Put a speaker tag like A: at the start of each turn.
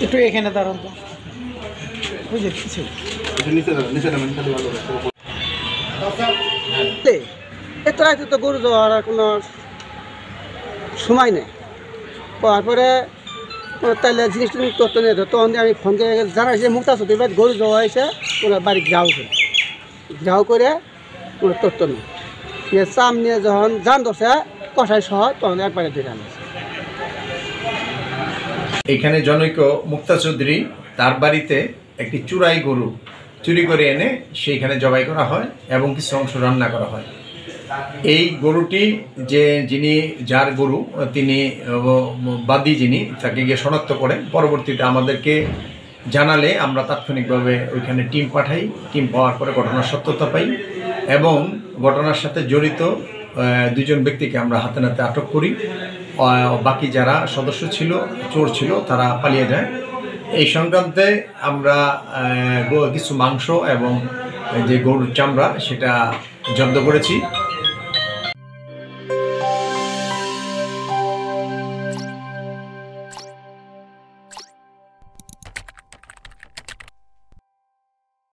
A: একটু এখানে দাঁড়ান তো, বুঝে কিছু এত রাতে তো গরু যাওয়ার আর কোনো সময় নেই। তারপরে তাহলে জিনিসটা তথ্য নিয়ে তখন আমি ফোন করে জানাইছি মুক্তা চৌধুরী বাড়ি গরু যাওয়া হয়েছে, ওনার বাড়ি ঘাও করে ওনার তথ্য নেই চাম নিয়ে যখন যান ধরছে কষাই সহ তখন একবারে ধরে আনছে।
B: এখানে জনৈক মুক্তা চৌধুরী তার বাড়িতে একটি চুরাই গরু চুরি করে এনে সেইখানে জবাই করা হয় এবং কিছু অংশ রান্না করা হয়। এই গরুটি যিনি যার গরু তিনি বাদী যিনি তাকে গিয়ে শনাক্ত করেন, পরবর্তীতে আমাদেরকে জানালে আমরা তাৎক্ষণিকভাবে ওইখানে টিম পাঠাই। টিম পাওয়ার পরে ঘটনার সত্যতা পাই এবং ঘটনার সাথে জড়িত দুজন ব্যক্তিকে আমরা হাতে নাতে আটক করি। বাকি যারা সদস্য ছিল, চোর ছিল, তারা পালিয়ে যায়। এই সংক্রান্তে আমরা কিছু মাংস এবং যে গরুর চামড়া সেটা জব্দ করেছি।